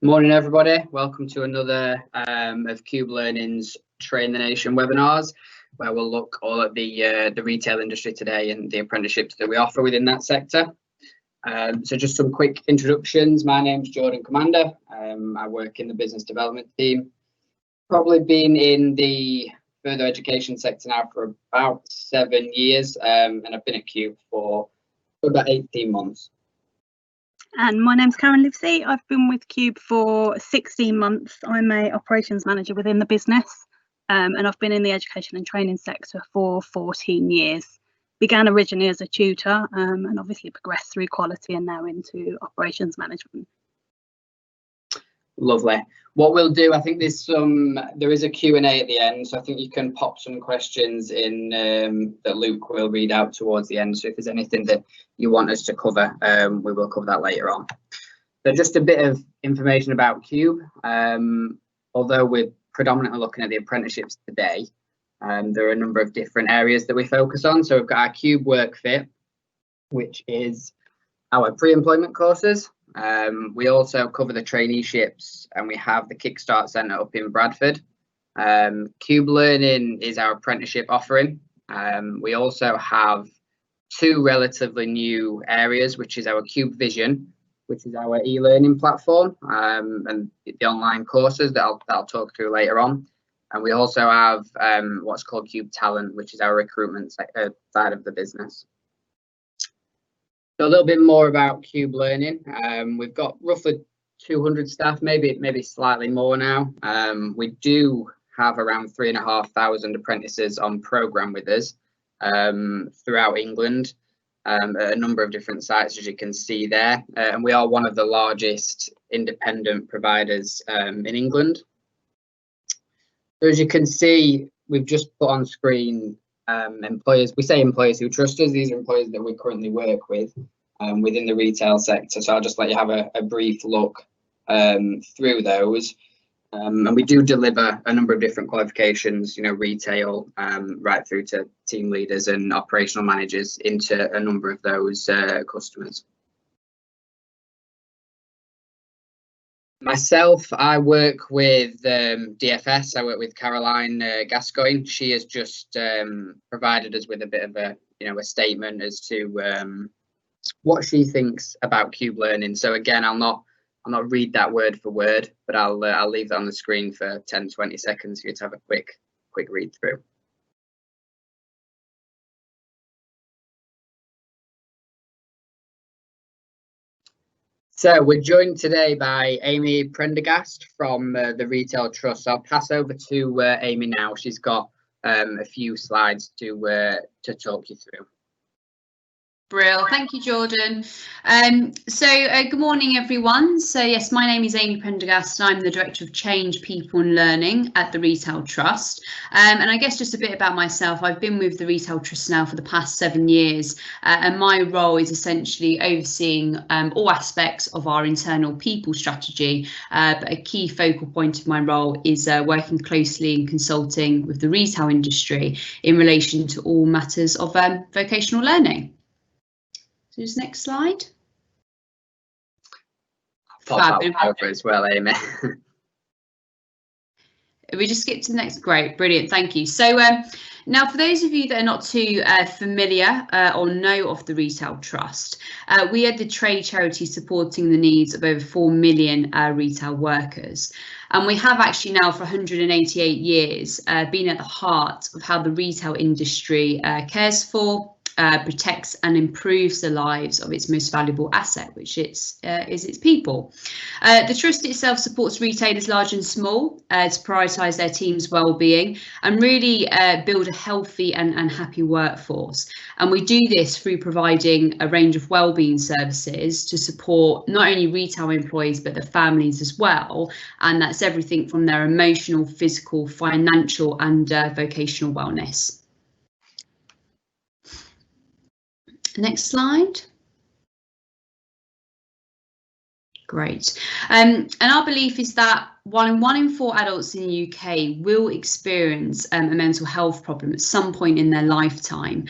Morning, everybody. Welcome to another of Qube Learning's Train the Nation webinars, where we'll look all at the retail industry today and the apprenticeships that we offer within that sector. So just some quick introductions. My name's Jordan Commander. I work in the business development team. Probably been in the further education sector now for about 7 years, and I've been at Qube for about 18 months. And my name's Karen Livesey. I've been with Qube for 16 months. I'm a operations manager within the business, and I've been in the education and training sector for 14 years. Began originally as a tutor, and obviously progressed through quality and now into operations management. Lovely. What we'll do, I think there is a Q&A at the end, so I think you can pop some questions in that Luke will read out towards the end. So if there's anything that you want us to cover, we will cover that later on. So just a bit of information about Qube. Although we're predominantly looking at the apprenticeships today, there are a number of different areas that we focus on. So we've got our Qube Work Fit, which is our pre-employment courses. We also cover the traineeships, and we have the Kickstart Centre up in Bradford. Qube Learning is our apprenticeship offering. We also have two relatively new areas, which is our Qube Vision, which is our e-learning platform, and the online courses that I'll talk through later on. And we also have what's called Qube Talent, which is our recruitment side of the business. So a little bit more about Qube Learning. We've got roughly 200 staff, maybe slightly more now. We do have around 3,500 apprentices on programme with us throughout England, at a number of different sites, as you can see there. And we are one of the largest independent providers in England. So as you can see, we've just put on screen employers. We say employers who trust us. These are employers that we currently work with within the retail sector. So I'll just let you have a brief look through those. And we do deliver a number of different qualifications, retail, right through to team leaders and operational managers into a number of those customers. Myself, I work with DFS. I work with Caroline Gascoigne. She has just provided us with a bit of a statement as to what she thinks about Qube Learning. So again, I'll not read that word for word, but I'll leave that on the screen for 10-20 seconds for you to have a quick read through. So we're joined today by Amy Prendergast from the Retail Trust. I'll pass over to Amy now. She's got a few slides to talk you through. Brill, thank you, Jordan. Good morning, everyone. So yes, my name is Amy Prendergast, and I'm the Director of Change, People and Learning at the Retail Trust. And I guess just a bit about myself, I've been with the Retail Trust now for the past 7 years, and my role is essentially overseeing all aspects of our internal people strategy. But a key focal point of my role is working closely and consulting with the retail industry in relation to all matters of vocational learning. So just next slide. Pop that over as well, Amy. We just skip to the next. Great, brilliant, thank you. So now, for those of you that are not too familiar or know of the Retail Trust, we are the trade charity supporting the needs of over 4 million retail workers. And we have actually now for 188 years been at the heart of how the retail industry cares for, protects and improves the lives of its most valuable asset, which is its people. The Trust itself supports retailers large and small to prioritise their team's well-being and really build a healthy and happy workforce. And we do this through providing a range of well-being services to support not only retail employees but their families as well. And that's everything from their emotional, physical, financial and vocational wellness. Next slide. Great. And our belief is that while 1 in 4 adults in the UK will experience a mental health problem at some point in their lifetime,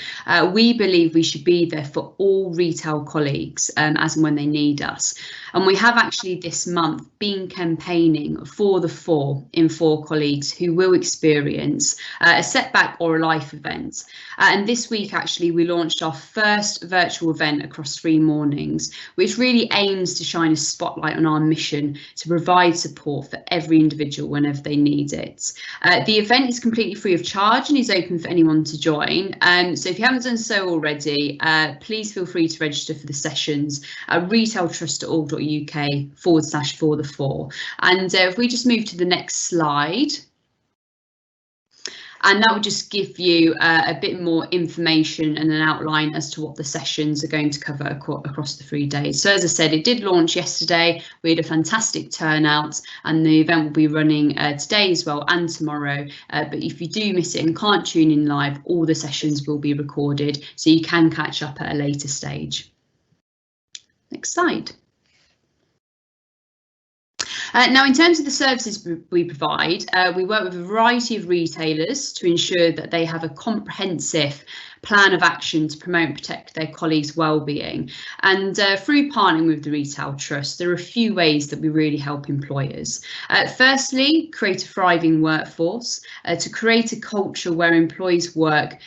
we believe we should be there for all retail colleagues as and when they need us. And we have actually this month been campaigning for the 4 in 4 colleagues who will experience a setback or a life event. And this week, actually, we launched our first virtual event across 3 mornings, which really aims to shine a spotlight on our mission to provide support for every individual whenever they need it. The event is completely free of charge and is open for anyone to join. So if you haven't done so already, please feel free to register for the sessions at retailtrust.org.uk/4the4. And if we just move to the next slide. And that will just give you a bit more information and an outline as to what the sessions are going to cover across the 3 days. So as I said, it did launch yesterday. We had a fantastic turnout, and the event will be running today as well and tomorrow. But if you do miss it and can't tune in live, all the sessions will be recorded, so you can catch up at a later stage. Next slide. Now, in terms of the services we provide, we work with a variety of retailers to ensure that they have a comprehensive plan of action to promote and protect their colleagues' well-being. And through partnering with the Retail Trust, there are a few ways that we really help employers. Firstly, create a thriving workforce, to create a culture where employees' work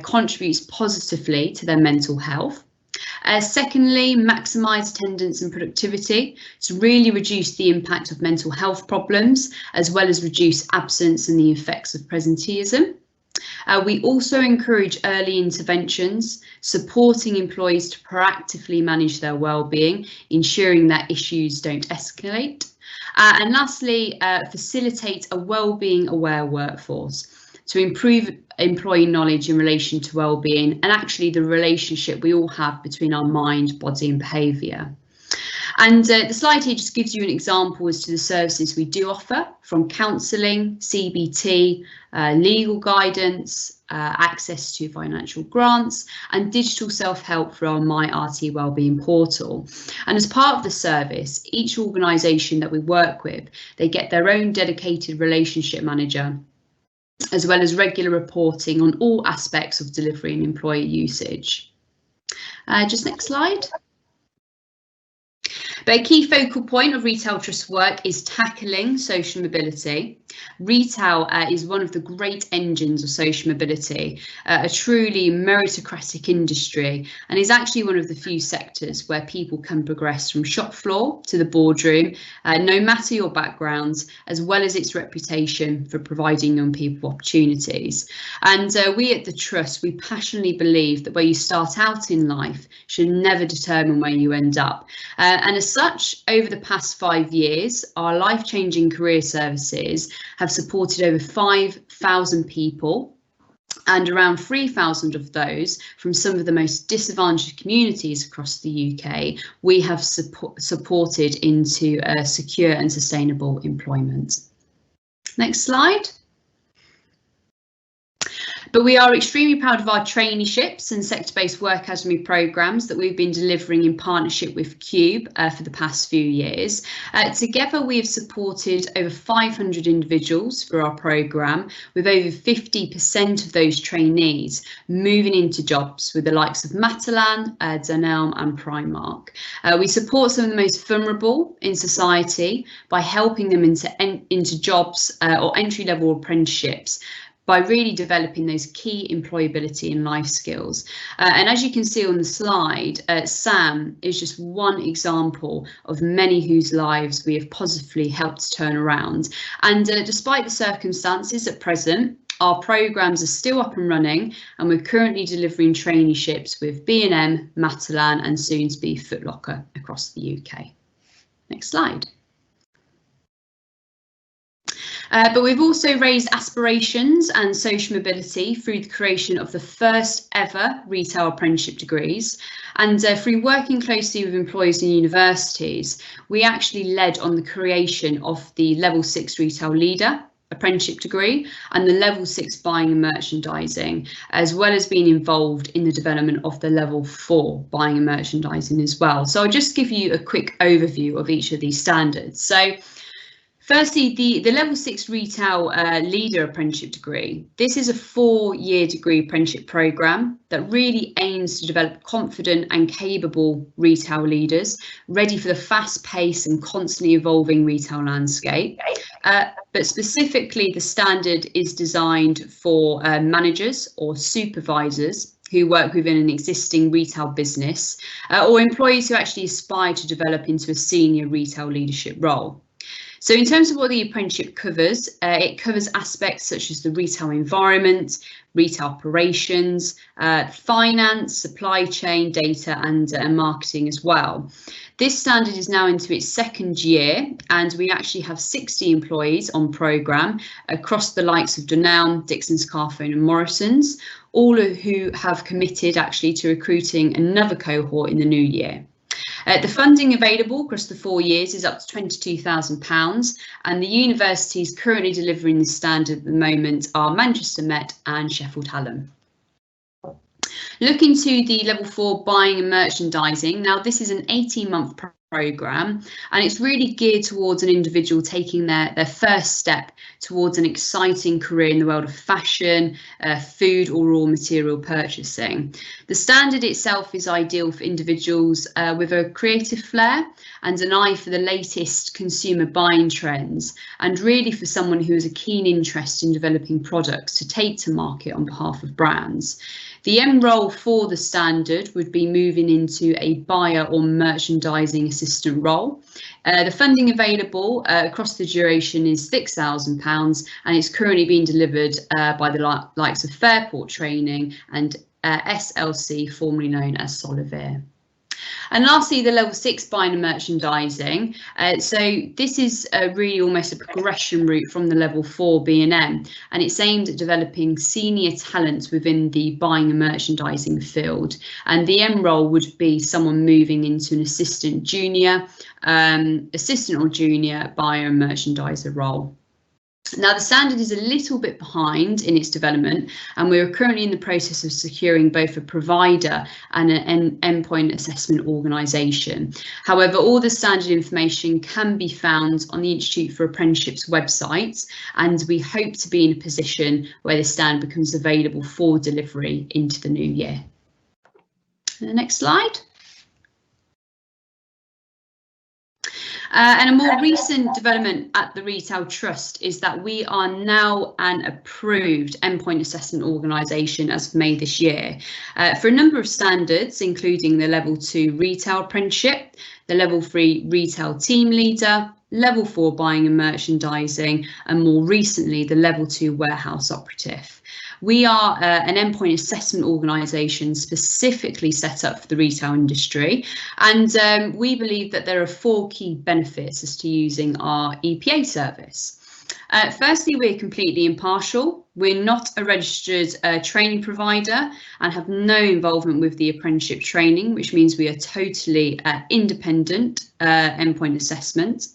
contributes positively to their mental health. Secondly, maximise attendance and productivity to really reduce the impact of mental health problems, as well as reduce absence and the effects of presenteeism. We also encourage early interventions, supporting employees to proactively manage their well-being, ensuring that issues don't escalate. And lastly, facilitate a well-being aware workforce to improve employee knowledge in relation to well-being and actually the relationship we all have between our mind, body and behaviour. And the slide here just gives you an example as to the services we do offer, from counselling, CBT, legal guidance, access to financial grants and digital self-help through our My RT Wellbeing portal. And as part of the service, each organisation that we work with, they get their own dedicated relationship manager, as well as regular reporting on all aspects of delivery and employee usage. Just next slide. But a key focal point of Retail Trust work is tackling social mobility. Retail is one of the great engines of social mobility, a truly meritocratic industry, and is actually one of the few sectors where people can progress from shop floor to the boardroom, no matter your background, as well as its reputation for providing young people opportunities. And we at the Trust, we passionately believe that where you start out in life should never determine where you end up. And as such, over the past 5 years, our life-changing career services have supported over 5,000 people, and around 3,000 of those from some of the most disadvantaged communities across the UK we have supported into secure and sustainable employment. Next slide. But we are extremely proud of our traineeships and sector-based work academy programmes that we've been delivering in partnership with Qube for the past few years. Together, we have supported over 500 individuals through our programme, with over 50% of those trainees moving into jobs with the likes of Matalan, Dunelm and Primark. We support some of the most vulnerable in society by helping them into jobs or entry-level apprenticeships, by really developing those key employability and life skills. And as you can see on the slide, Sam is just one example of many whose lives we have positively helped turn around. And despite the circumstances at present, our programmes are still up and running, and we're currently delivering traineeships with B&M, Matalan and soon to be Foot Locker across the UK. Next slide. But we've also raised aspirations and social mobility through the creation of the first ever retail apprenticeship degrees. And through working closely with employers and universities, we actually led on the creation of the Level 6 Retail Leader apprenticeship degree and the Level 6 Buying and Merchandising, as well as being involved in the development of the Level 4 Buying and Merchandising as well. So I'll just give you a quick overview of each of these standards. So Firstly, the Level 6 Retail Leader Apprenticeship degree. This is a 4-year degree apprenticeship programme that really aims to develop confident and capable retail leaders, ready for the fast-paced and constantly evolving retail landscape. But specifically, the standard is designed for managers or supervisors who work within an existing retail business, or employees who actually aspire to develop into a senior retail leadership role. So in terms of what the apprenticeship covers, it covers aspects such as the retail environment, retail operations, finance, supply chain, data and marketing as well. This standard is now into its 2nd year, and we actually have 60 employees on programme across the likes of Dunelm, Dixons, Carphone and Morrisons, all who have committed actually to recruiting another cohort in the new year. The funding available across the 4 years is up to £22,000, and the universities currently delivering this standard at the moment are Manchester Met and Sheffield Hallam. Looking to the Level 4 Buying and Merchandising, now this is an 18-month programme, and it's really geared towards an individual taking their first step towards an exciting career in the world of fashion, food or raw material purchasing. The standard itself is ideal for individuals with a creative flair and an eye for the latest consumer buying trends, and really for someone who has a keen interest in developing products to take to market on behalf of brands. The end role for the standard would be moving into a buyer or merchandising assistant role. The funding available across the duration is £6,000, and it's currently being delivered by the likes of Fairport Training and SLC, formerly known as Solivere. And lastly, the Level 6 Buying and Merchandising. So this is really almost a progression route from the Level 4 B&M, and it's aimed at developing senior talent within the buying and merchandising field. And the end role would be someone moving into an assistant or junior buyer and merchandiser role. Now, the standard is a little bit behind in its development, and we are currently in the process of securing both a provider and an endpoint assessment organisation. However, all the standard information can be found on the Institute for Apprenticeships website, and we hope to be in a position where the standard becomes available for delivery into the new year. The next slide. And a more recent development at the Retail Trust is that we are now an approved endpoint assessment organisation as of May this year for a number of standards, including the Level 2 Retail Apprenticeship, the Level 3 Retail Team Leader, Level 4 Buying and Merchandising, and more recently the Level 2 Warehouse Operative. We are an endpoint assessment organisation specifically set up for the retail industry, and we believe that there are 4 key benefits as to using our EPA service. Firstly, we're completely impartial. We're not a registered training provider and have no involvement with the apprenticeship training, which means we are totally independent endpoint assessment.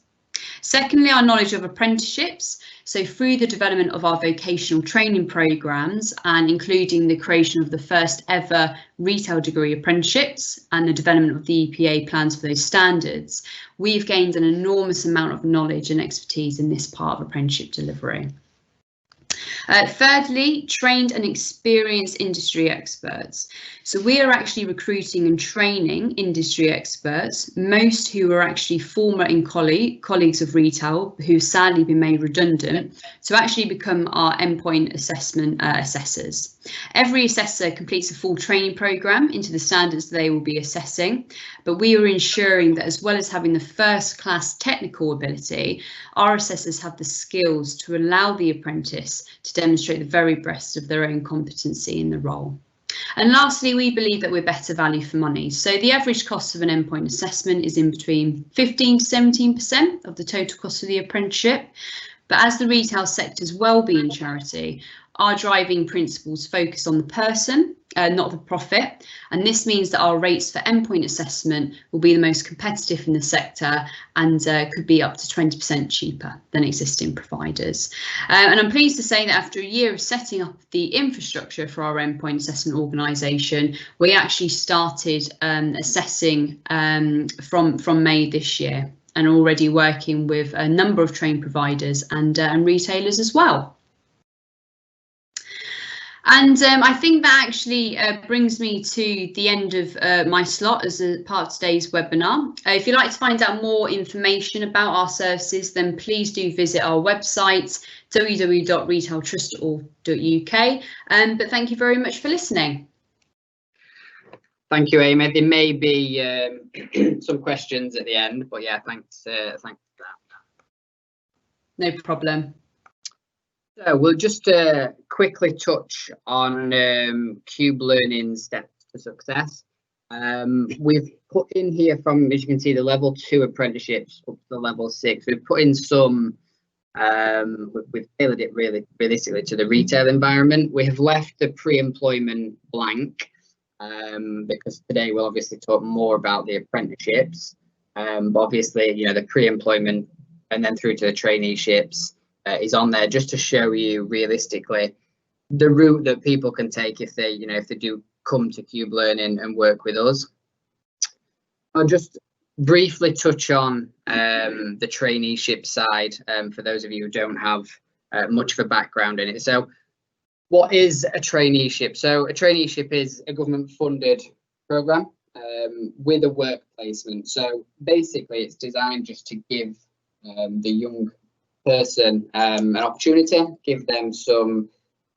Secondly, our knowledge of apprenticeships. So through the development of our vocational training programmes and including the creation of the first ever retail degree apprenticeships and the development of the EPA plans for those standards, we've gained an enormous amount of knowledge and expertise in this part of apprenticeship delivery. Thirdly, trained and experienced industry experts. So we are actually recruiting and training industry experts, most who are actually former colleagues of retail who've sadly been made redundant, to actually become our endpoint assessment assessors. Every assessor completes a full training programme into the standards they will be assessing, but we are ensuring that as well as having the first class technical ability, our assessors have the skills to allow the apprentice to demonstrate the very best of their own competency in the role. And lastly, we believe that we're better value for money. So the average cost of an endpoint assessment is in between 15 to 17% of the total cost of the apprenticeship. But as the retail sector's wellbeing charity, our driving principles focus on the person, not the profit, and this means that our rates for endpoint assessment will be the most competitive in the sector and could be up to 20% cheaper than existing providers. And I'm pleased to say that after a year of setting up the infrastructure for our endpoint assessment organisation, we actually started assessing from May this year. and already working with a number of training providers and retailers as well. And I think that actually brings me to the end of my slot as a part of today's webinar. If you'd like to find out more information about our services, then please do visit our website, www.retailtrust.uk. But thank you very much for listening. Thank you, Amy. There may be some questions at the end, but yeah, thanks for that. No problem. So we'll just quickly touch on Qube Learning Steps to Success. We've put in here from, as you can see, the level 2 apprenticeships up to the level 6. We've put in some, we've tailored it really realistically to the retail environment. We have left the pre-employment blank because today we'll obviously talk more about the apprenticeships. But obviously, you know, the pre-employment and then through to the traineeships is on there just to show you realistically the route that people can take if they, you know, if they do come to Qube Learning and work with us. I'll just briefly touch on the traineeship side for those of you who don't have much of a background in it. So what is a traineeship? So a traineeship is a government funded program with a work placement. So basically it's designed just to give the young person an opportunity, give them some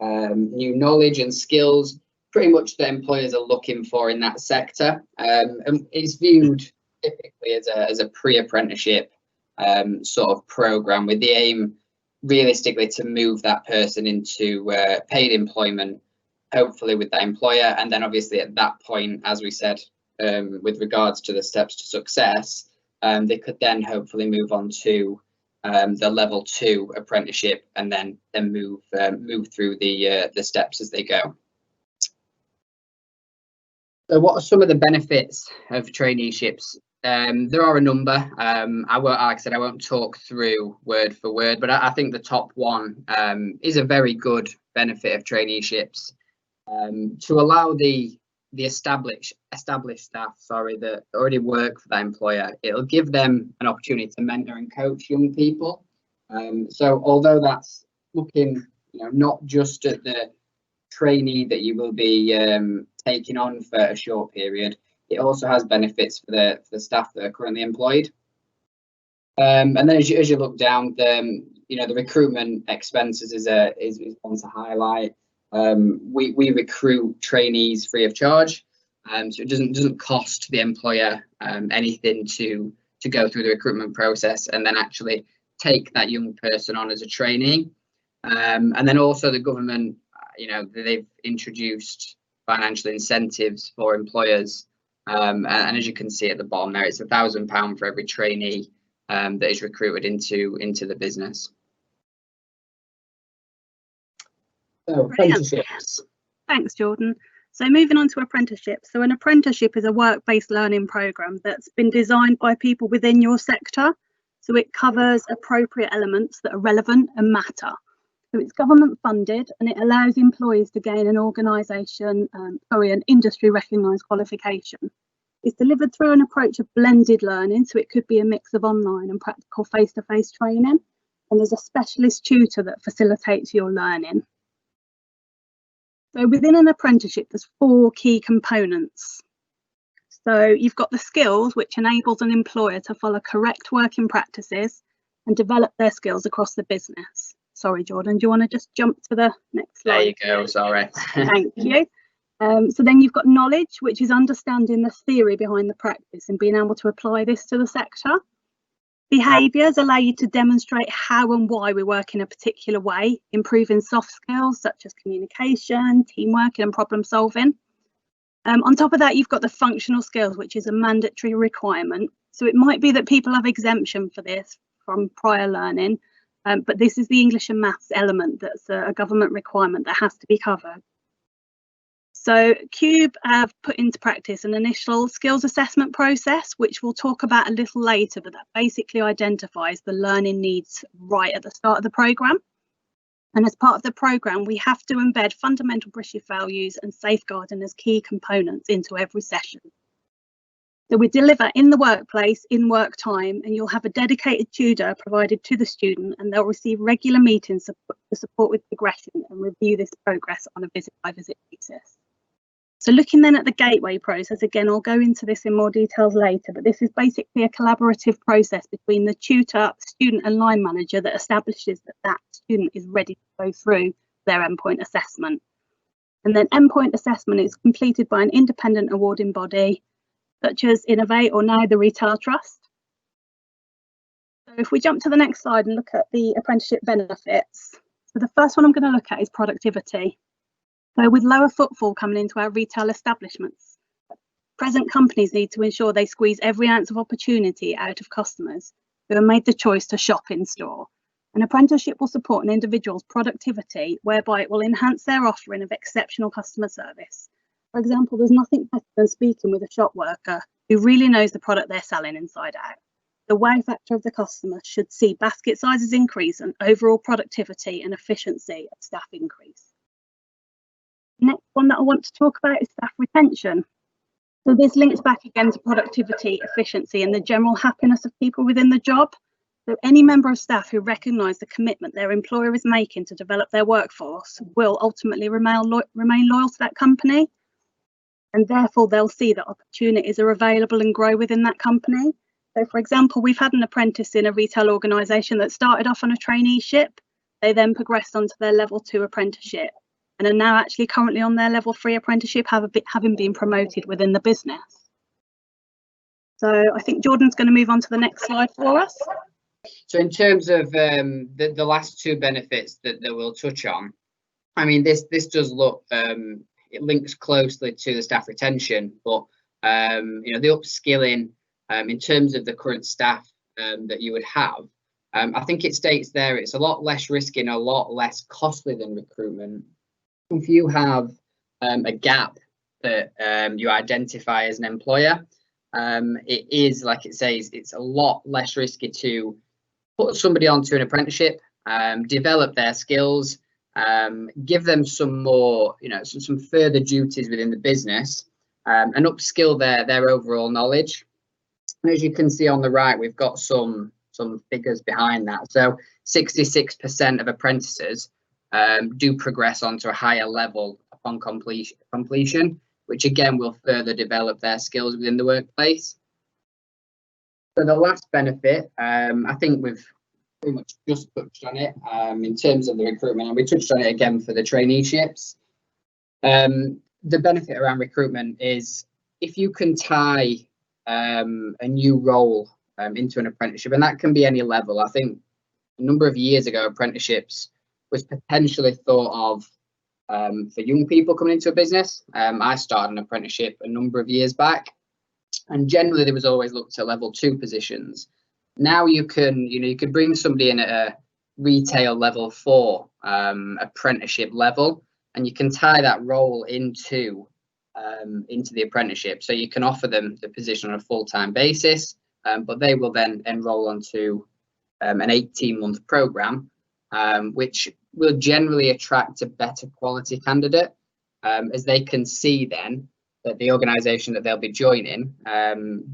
new knowledge and skills, pretty much that employers are looking for in that sector. And it's viewed typically as a pre-apprenticeship sort of program with the aim realistically to move that person into paid employment, hopefully with that employer. And then obviously at that point, as we said, with regards to the steps to success, they could then hopefully move on to the level 2 apprenticeship and then move through the steps as they go. So what are some of the benefits of traineeships? There are a number. Like I said, I won't talk through word for word, but I think the top one is a very good benefit of traineeships to allow the established staff, that already work for that employer. It'll give them an opportunity to mentor and coach young people. So although that's looking, you know, not just at the trainee that you will be taking on for a short period, it also has benefits for the staff that are currently employed. And then as you look down, you know, the recruitment expenses is one to highlight. We recruit trainees free of charge, so it doesn't cost the employer anything to go through the recruitment process and then actually take that young person on as a trainee. And then also the government, you know, they've introduced financial incentives for employers, and as you can see at the bottom there, it's £1,000 for every trainee that is recruited into the business. So apprenticeships. Thanks, Jordan. So moving on to apprenticeships. So an apprenticeship is a work-based learning programme that's been designed by people within your sector. So it covers appropriate elements that are relevant and matter. So it's government funded and it allows employees to gain an an industry recognised qualification. It's delivered through an approach of blended learning. So it could be a mix of online and practical face-to-face training. And there's a specialist tutor that facilitates your learning. So within an apprenticeship, there's 4 key components. So you've got the skills, which enables an employer to follow correct working practices and develop their skills across the business. Sorry, Jordan, do you want to just jump to the next slide? There you go, sorry. Thank you. So then you've got knowledge, which is understanding the theory behind the practice and being able to apply this to the sector. Behaviours allow you to demonstrate how and why we work in a particular way, improving soft skills such as communication, teamwork and problem solving. On top of that, you've got the functional skills, which is a mandatory requirement. So it might be that people have exemption for this from prior learning, but this is the English and maths element that's a government requirement that has to be covered. So Qube have put into practice an initial skills assessment process, which we'll talk about a little later, but that basically identifies the learning needs right at the start of the programme. And as part of the programme, we have to embed fundamental British values and safeguarding as key components into every session. So we deliver in the workplace, in work time, and you'll have a dedicated tutor provided to the student, and they'll receive regular meetings to support with progression and review this progress on a visit-by-visit basis. So looking then at the gateway process, again, I'll go into this in more details later, but this is basically a collaborative process between the tutor, student and line manager that establishes that that student is ready to go through their endpoint assessment. And then endpoint assessment is completed by an independent awarding body, such as Innovate or now the Retail Trust. So if we jump to the next slide and look at the apprenticeship benefits. So the first one I'm going to look at is productivity. So with lower footfall coming into our retail establishments, present companies need to ensure they squeeze every ounce of opportunity out of customers who have made the choice to shop in store. An apprenticeship will support an individual's productivity, whereby it will enhance their offering of exceptional customer service. For example, there's nothing better than speaking with a shop worker who really knows the product they're selling inside out. The wow factor of the customer should see basket sizes increase and overall productivity and efficiency of staff increase. Next one that I want to talk about is staff retention. So this links back again to productivity, efficiency and the general happiness of people within the job. So any member of staff who recognise the commitment their employer is making to develop their workforce will ultimately remain loyal to that company. And therefore they'll see that opportunities are available and grow within that company. So for example, we've had an apprentice in a retail organisation that started off on a traineeship. They then progressed onto their level 2 apprenticeship and are now actually currently on their level 3 apprenticeship, having been promoted within the business. So I think Jordan's going to move on to the next slide for us. So in terms of the last two benefits that we'll touch on, I mean, this does look, it links closely to the staff retention, but you know, the upskilling in terms of the current staff that you would have, I think it states there it's a lot less risky and a lot less costly than recruitment. If you have a gap that you identify as an employer, it is, like it says, it's a lot less risky to put somebody onto an apprenticeship, develop their skills, give them some more, you know, some further duties within the business, and upskill their overall knowledge. And as you can see on the right, we've got some figures behind that. So 66% of apprentices do progress onto a higher level upon completion, which again will further develop their skills within the workplace. So the last benefit, I think we've pretty much just touched on it in terms of the recruitment, and we touched on it again for the traineeships. The benefit around recruitment is if you can tie a new role into an apprenticeship, and that can be any level. I think a number of years ago, apprenticeships was potentially thought of for young people coming into a business. I started an apprenticeship a number of years back, and generally there was always looked at level 2 positions. Now you could bring somebody in at a retail level 4 apprenticeship level, and you can tie that role into the apprenticeship. So you can offer them the position on a full-time basis, but they will then enroll onto an 18-month program, which will generally attract a better quality candidate, as they can see then that the organisation that they'll be joining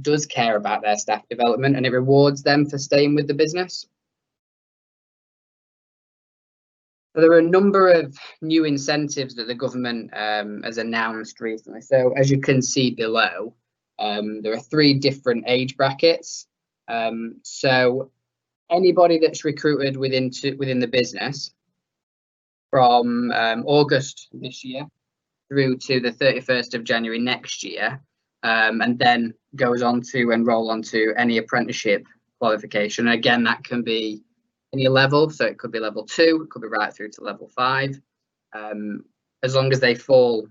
does care about their staff development, and it rewards them for staying with the business. So there are a number of new incentives that the government has announced recently. So as you can see below, there are 3 different age brackets. So anybody that's recruited within the business from August this year through to the 31st of January next year, and then goes on to enroll onto any apprenticeship qualification. And again, that can be any level, so it could be level 2, it could be right through to level 5, as long as they fall,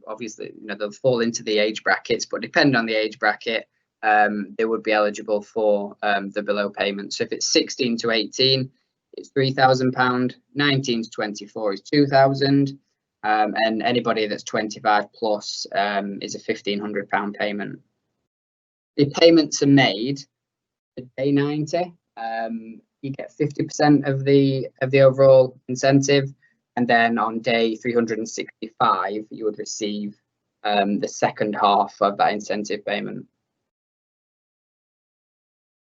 obviously, they'll fall into the age brackets, but depending on the age bracket, they would be eligible for the below payment. So if it's 16 to 18, it's £3,000, 19 to 24 is 2,000, and anybody that's 25 plus is a £1,500 payment. The payments are made at day 90. You get 50% of the overall incentive, and then on day 365 you would receive the second half of that incentive payment.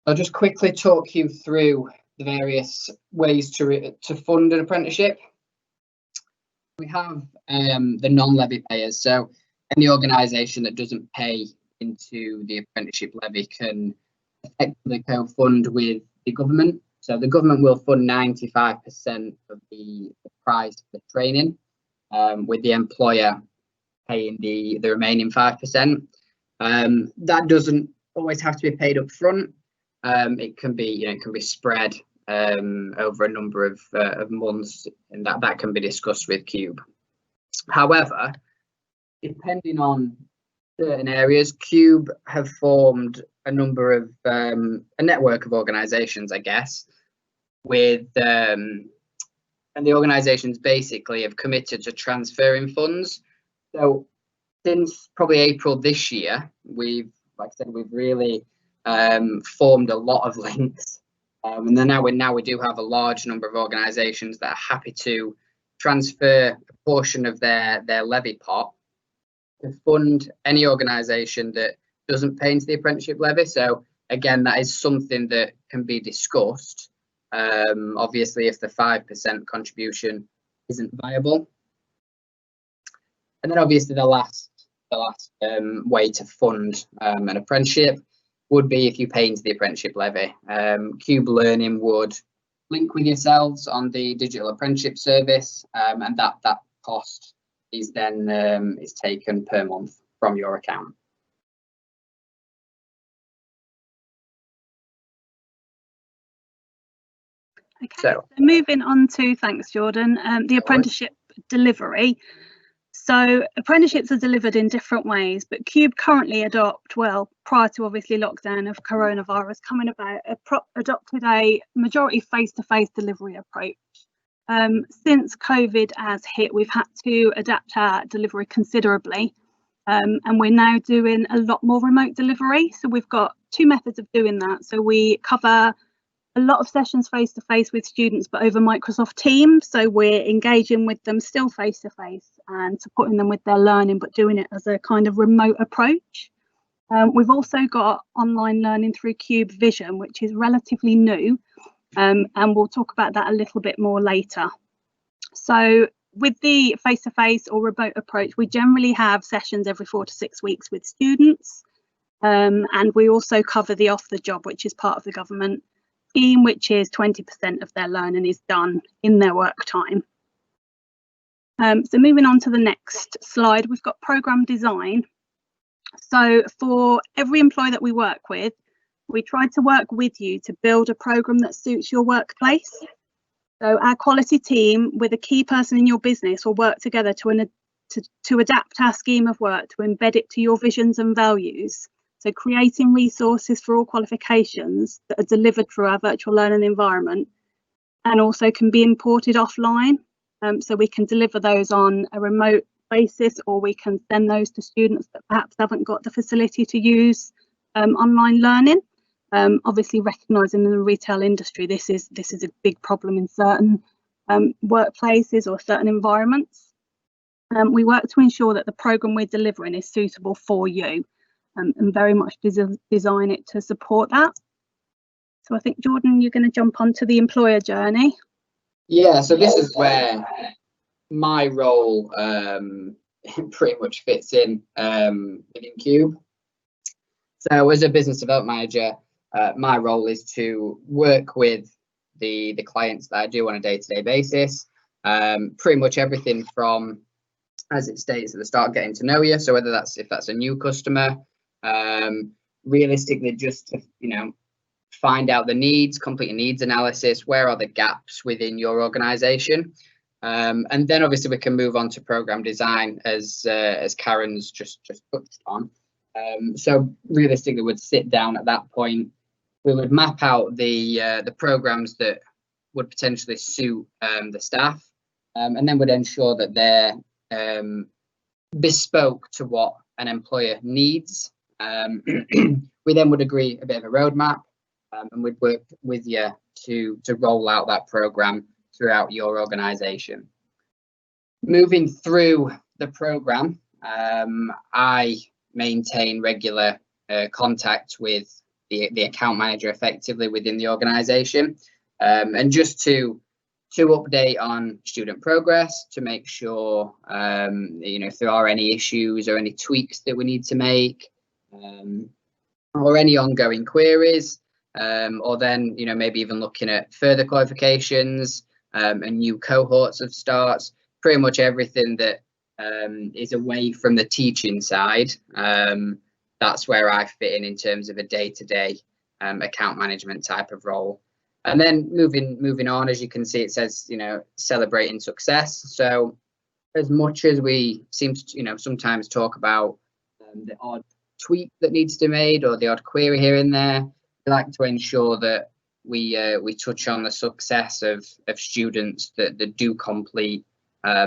I'll just quickly talk you through the various ways to fund an apprenticeship. We have the non-levy payers. So any organisation that doesn't pay into the apprenticeship levy can effectively co-fund with the government. So the government will fund 95% of the price for the training, with the employer paying the remaining 5%. That doesn't always have to be paid up front. It can be, spread over a number of months, and that can be discussed with Qube. However, depending on certain areas, Qube have formed a number of a network of organisations, I guess, with and the organisations basically have committed to transferring funds. So since probably April this year, we've really formed a lot of links, and then now we do have a large number of organisations that are happy to transfer a portion of their levy pot to fund any organisation that doesn't pay into the apprenticeship levy. So again, that is something that can be discussed. Obviously, if the 5% contribution isn't viable, and then obviously the last way to fund an apprenticeship would be if you pay into the apprenticeship levy. Qube Learning would link with yourselves on the digital apprenticeship service, and that cost is then is taken per month from your account. Okay, So moving on to, thanks Jordan, the apprenticeship delivery. So apprenticeships are delivered in different ways, but Qube currently prior to obviously lockdown of coronavirus coming about, adopted a majority face-to-face delivery approach. Since COVID has hit, we've had to adapt our delivery considerably, and we're now doing a lot more remote delivery. So we've got two methods of doing that. So we cover a lot of sessions face-to-face with students, but over Microsoft Teams. So we're engaging with them still face-to-face and supporting them with their learning, but doing it as a kind of remote approach. We've also got online learning through Qube Vision, which is relatively new, and we'll talk about that a little bit more later. So with the face-to-face or remote approach, we generally have sessions every 4 to 6 weeks with students, and we also cover the off-the-job, which is part of the government scheme, which is 20% of their learning is done in their work time. So moving on to the next slide, we've got programme design. So for every employee that we work with, we try to work with you to build a programme that suits your workplace. So our quality team with a key person in your business will work together to adapt our scheme of work, to embed it to your visions and values. So creating resources for all qualifications that are delivered through our virtual learning environment, and also can be imported offline. So we can deliver those on a remote basis, or we can send those to students that perhaps haven't got the facility to use online learning. Obviously, recognising in the retail industry, this is a big problem in certain workplaces or certain environments. We work to ensure that the programme we're delivering is suitable for you. And very much design it to support that. So I think, Jordan, you're going to jump onto the employer journey. Yeah, so this is where my role pretty much fits in within Qube. So as a business development manager, my role is to work with the clients that I do on a day-to-day basis. Pretty much everything from, as it states at the start, getting to know you. So whether if that's a new customer, realistically just to find out the needs, complete a needs analysis, where are the gaps within your organization, and then obviously we can move on to program design, as Karen's just touched on. So realistically we'd sit down at that point, we would map out the programs that would potentially suit the staff, and then would ensure that they're bespoke to what an employer needs. We then would agree a bit of a roadmap, and we'd work with you to roll out that program throughout your organization. Moving through the program, I maintain regular contact with the account manager effectively within the organisation. And just to update on student progress, to make sure if there are any issues or any tweaks that we need to make, or any ongoing queries, or then maybe even looking at further qualifications and new cohorts of starts. Pretty much everything that is away from the teaching side, that's where I fit in terms of a day-to-day account management type of role. And then moving on, as you can see, it says celebrating success. So as much as we seem to sometimes talk about the odd tweak that needs to be made or the odd query here and there, we like to ensure that we touch on the success of students that do complete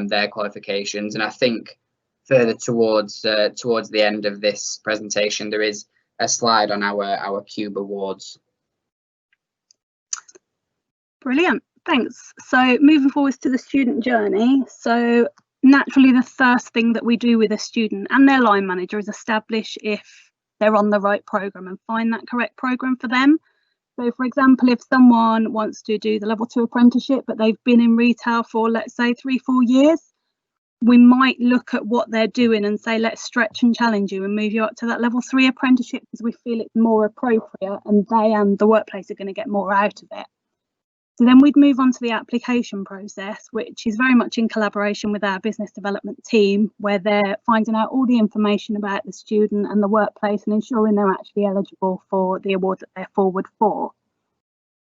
their qualifications. And I think further towards the end of this presentation, there is a slide on our Qube awards. Brilliant, thanks. So moving forward to the student journey. So naturally, the first thing that we do with a student and their line manager is establish if they're on the right programme and find that correct programme for them. So for example, if someone wants to do the level 2 apprenticeship, but they've been in retail for, let's say, 3-4 years, we might look at what they're doing and say, let's stretch and challenge you and move you up to that level 3 apprenticeship because we feel it's more appropriate and they and the workplace are going to get more out of it. So then we'd move on to the application process, which is very much in collaboration with our business development team, where they're finding out all the information about the student and the workplace and ensuring they're actually eligible for the award that they're forward for.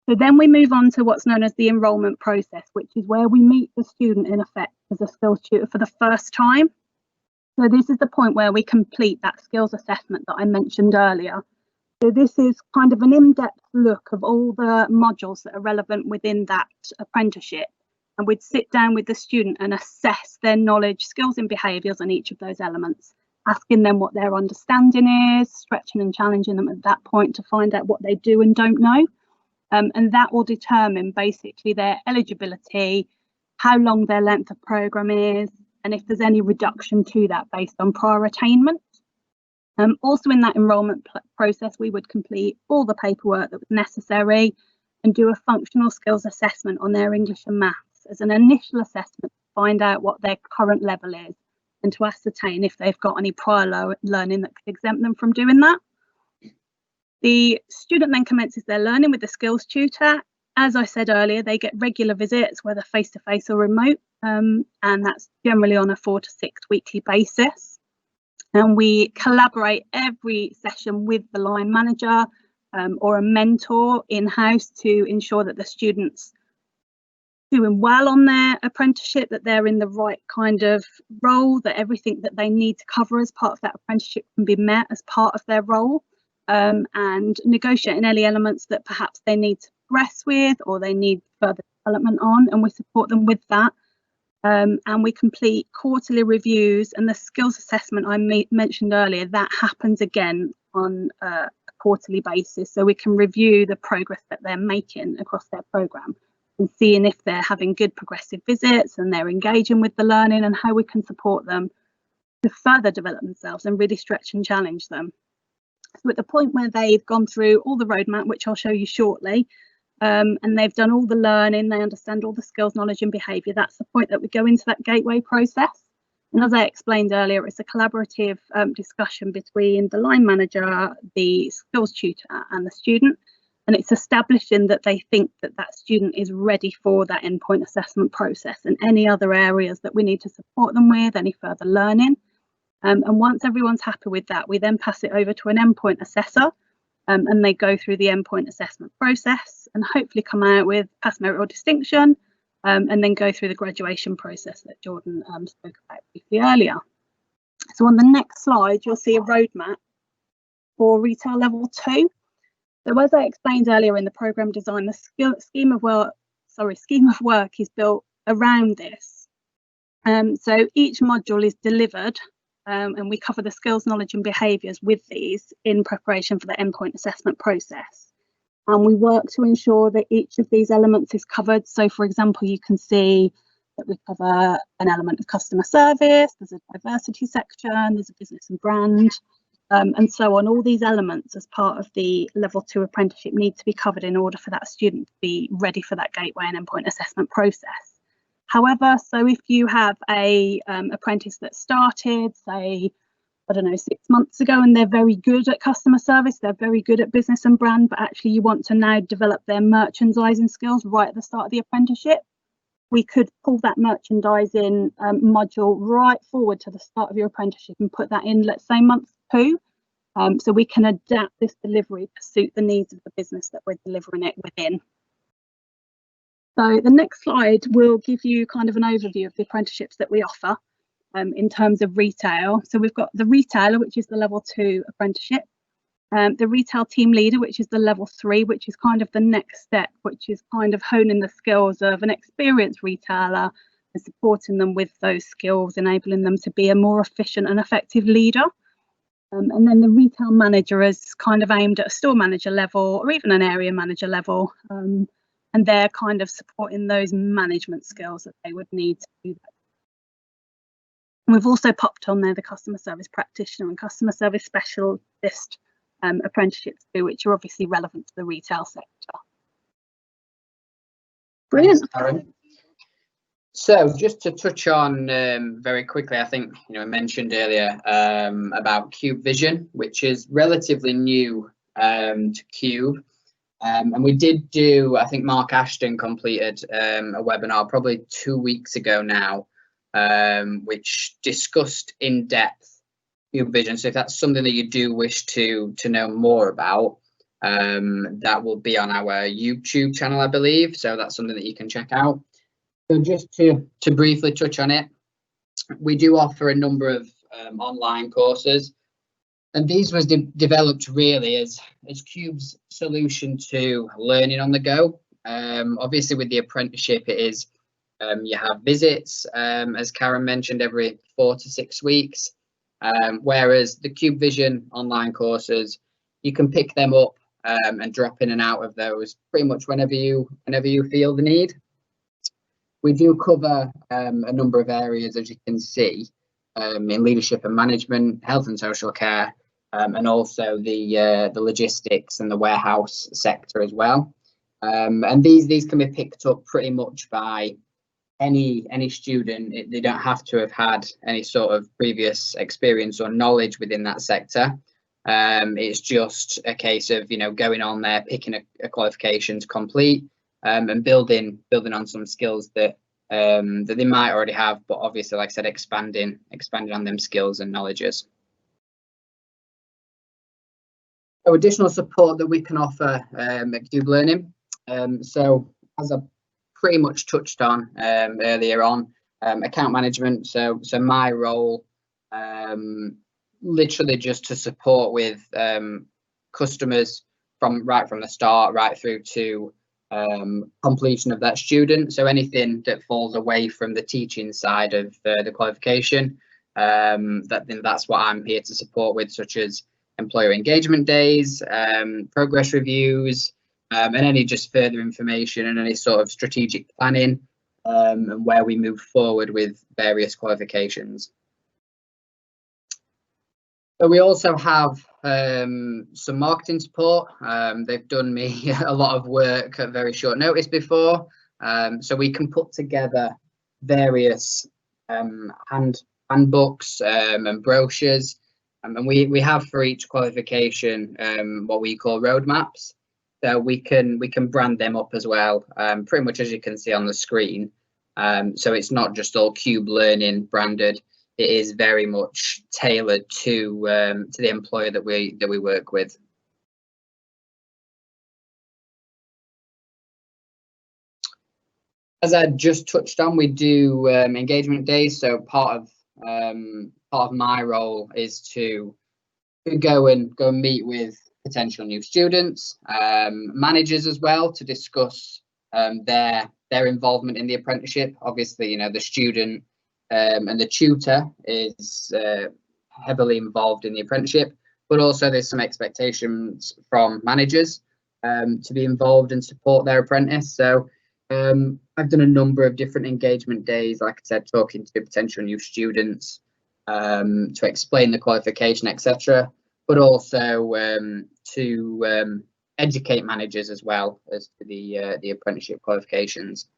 So then we move on to what's known as the enrolment process, which is where we meet the student in effect as a skills tutor for the first time. So this is the point where we complete that skills assessment that I mentioned earlier. So this is kind of an in-depth look of all the modules that are relevant within that apprenticeship. And we'd sit down with the student and assess their knowledge, skills and behaviours on each of those elements, asking them what their understanding is, stretching and challenging them at that point to find out what they do and don't know. And that will determine basically their eligibility, how long their length of programme is, and if there's any reduction to that based on prior attainment. Also in that enrolment process, we would complete all the paperwork that was necessary and do a functional skills assessment on their English and maths as an initial assessment to find out what their current level is and to ascertain if they've got any prior learning that could exempt them from doing that. The student then commences their learning with the skills tutor. As I said earlier, they get regular visits, whether face-to-face or remote, and that's generally on a 4 to 6 weekly basis. And we collaborate every session with the line manager or a mentor in-house to ensure that the student's doing well on their apprenticeship, that they're in the right kind of role, that everything that they need to cover as part of that apprenticeship can be met as part of their role, and negotiating any elements that perhaps they need to progress with or they need further development on, and we support them with that. And we complete quarterly reviews, and the skills assessment I mentioned earlier, that happens again on a quarterly basis, so we can review the progress that they're making across their programme and seeing if they're having good progressive visits and they're engaging with the learning, and how we can support them to further develop themselves and really stretch and challenge them. So at the point where they've gone through all the roadmap, which I'll show you shortly, and they've done all the learning, they understand all the skills, knowledge and behaviour, that's the point that we go into that gateway process. And as I explained earlier, it's a collaborative discussion between the line manager, the skills tutor and the student. And it's establishing that they think that that student is ready for that endpoint assessment process and any other areas that we need to support them with, any further learning. And once everyone's happy with that, we then pass it over to an endpoint assessor. And they go through the endpoint assessment process and hopefully come out with pass, merit or distinction, and then go through the graduation process that Jordan spoke about briefly earlier. So on the next slide, you'll see a roadmap for retail level 2. So as I explained earlier in the programme design, the scheme of work is built around this. So each module is delivered, and we cover the skills, knowledge and behaviours with these in preparation for the endpoint assessment process. And we work to ensure that each of these elements is covered. So for example, you can see that we cover an element of customer service, there's a diversity section, there's a business and brand, and so on. All these elements as part of the level 2 apprenticeship need to be covered in order for that student to be ready for that gateway and endpoint assessment process. However, so if you have a apprentice that started, say, I don't know, 6 months ago, and they're very good at customer service, they're very good at business and brand, but actually you want to now develop their merchandising skills right at the start of the apprenticeship, we could pull that merchandising module right forward to the start of your apprenticeship and put that in, let's say, month 2. So we can adapt this delivery to suit the needs of the business that we're delivering it within. So the next slide will give you kind of an overview of the apprenticeships that we offer in terms of retail. So we've got the retailer, which is the level 2 apprenticeship, the retail team leader, which is the level 3, which is kind of the next step, which is kind of honing the skills of an experienced retailer and supporting them with those skills, enabling them to be a more efficient and effective leader. And then the retail manager is kind of aimed at a store manager level or even an area manager level. And they're kind of supporting those management skills that they would need to do that. And we've also popped on there the customer service practitioner and customer service specialist apprenticeships too, which are obviously relevant to the retail sector. Brilliant. Thanks, so just to touch on very quickly, I think I mentioned earlier about Qube Vision, which is relatively new to Qube. And we did do, I think Mark Ashton completed a webinar probably 2 weeks ago now, which discussed in depth Qube Vision. So if that's something that you do wish to know more about, that will be on our YouTube channel, I believe. So that's something that you can check out. So just to briefly touch on it, we do offer a number of online courses. And these was developed really as Qube's solution to learning on the go. Obviously, with the apprenticeship, it is you have visits, as Karen mentioned, every 4 to 6 weeks. Whereas the Qube Vision online courses, you can pick them up and drop in and out of those pretty much whenever you feel the need. We do cover a number of areas, as you can see, in leadership and management, health and social care. And also the logistics and the warehouse sector as well. And these can be picked up pretty much by any student. They don't have to have had any sort of previous experience or knowledge within that sector. It's just a case of going on there, picking a qualification to complete, and building on some skills that they might already have, but obviously, like I said, expanding on them skills and knowledges. So additional support that we can offer at Qube Learning. So as I pretty much touched on earlier on, account management. So my role, literally just to support with customers from the start right through to completion of that student. So anything that falls away from the teaching side of the qualification, that's what I'm here to support with, such as employer engagement days, progress reviews, and any just further information and any sort of strategic planning, and where we move forward with various qualifications. So we also have some marketing support. They've done me a lot of work at very short notice before, so we can put together various handbooks and brochures. And we have for each qualification what we call roadmaps. So we can brand them up as well, pretty much as you can see on the screen. So it's not just all Qube Learning branded. It is very much tailored to the employer that we work with. As I just touched on, we do engagement days. So part of my role is to go and meet with potential new students, managers as well, to discuss their involvement in the apprenticeship. Obviously, the student and the tutor is heavily involved in the apprenticeship, but also there's some expectations from managers to be involved and support their apprentice. So I've done a number of different engagement days, like I said, talking to potential new students, to explain the qualification, etc. but also to educate managers as well as to the apprenticeship qualifications.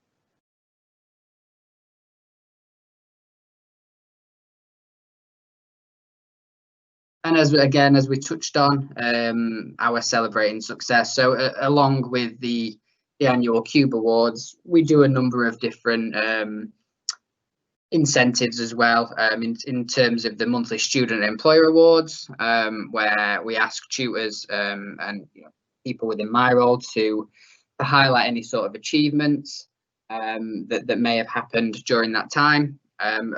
And as we touched on, our celebrating success. So along with the annual Qube Awards, we do a number of different incentives as well, in terms of the monthly Student and Employer Awards, where we ask tutors and people within my role to highlight any sort of achievements that may have happened during that time. And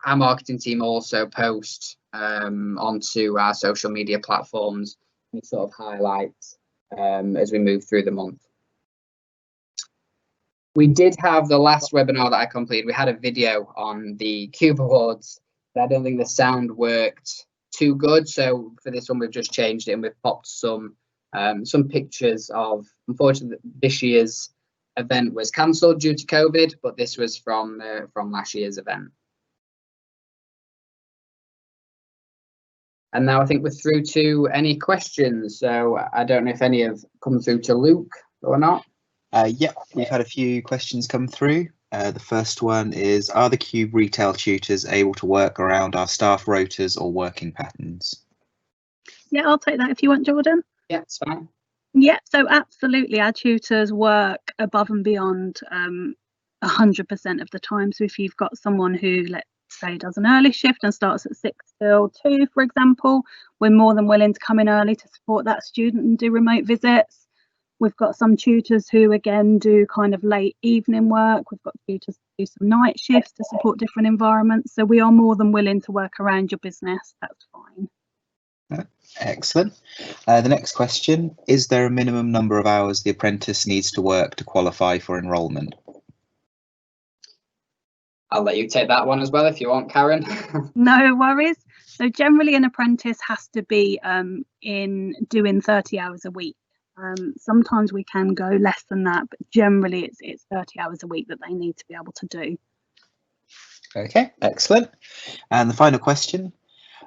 our marketing team also post onto our social media platforms any sort of highlights as we move through the month. We did have the last webinar that I completed. We had a video on the Qube Awards, but I don't think the sound worked too good. So for this one, we've just changed it and we've popped some pictures of, unfortunately, this year's event was cancelled due to COVID, but this was from last year's event. And now I think we're through to any questions. So I don't know if any have come through to Luke or not. Yeah, we've had a few questions come through. The first one is, are the Qube retail tutors able to work around our staff rotas or working patterns? Yeah, I'll take that if you want, Jordan. Yeah, it's fine. Yeah, so absolutely, our tutors work above and beyond 100% of the time. So if you've got someone who, let's say, does an early shift and starts at 6 till 2, for example, we're more than willing to come in early to support that student and do remote visits. We've got some tutors who, again, do kind of late evening work. We've got tutors who do some night shifts to support different environments. So we are more than willing to work around your business. That's fine. Excellent. The next question, is there a minimum number of hours the apprentice needs to work to qualify for enrolment? I'll let you take that one as well if you want, Karen. No worries. So generally an apprentice has to be in doing 30 hours a week. Sometimes we can go less than that, but generally it's 30 hours a week that they need to be able to do. Okay, excellent. And the final question,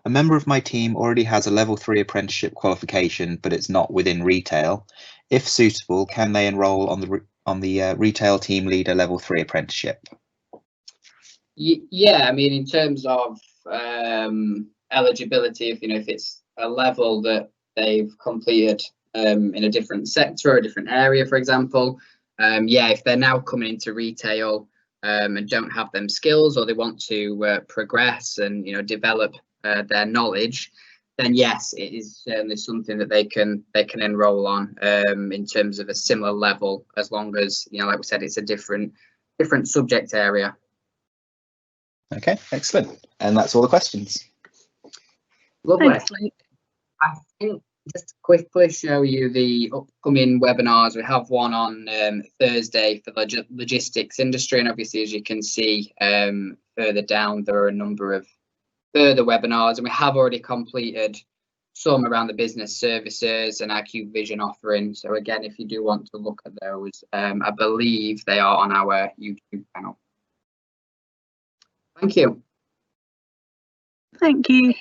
a member of my team already has a level 3 apprenticeship qualification, but it's not within retail. If suitable, can they enrol on the retail team leader level 3 apprenticeship? Yeah, I mean, in terms of eligibility, if it's a level that they've completed in a different sector or a different area, for example, yeah, if they're now coming into retail and don't have them skills, or they want to progress and develop their knowledge, then yes, it is certainly something that they can enrol on in terms of a similar level, as long as like we said, it's a different subject area. Okay, excellent. And that's all the questions. Lovely. Thanks, Luke. I think just to quickly show you the upcoming webinars. We have one on Thursday for the logistics industry, and obviously, as you can see further down, there are a number of further webinars, and we have already completed some around the business services and our Qube Vision offering. So again, if you do want to look at those, I believe they are on our YouTube channel. Thank you. Thank you.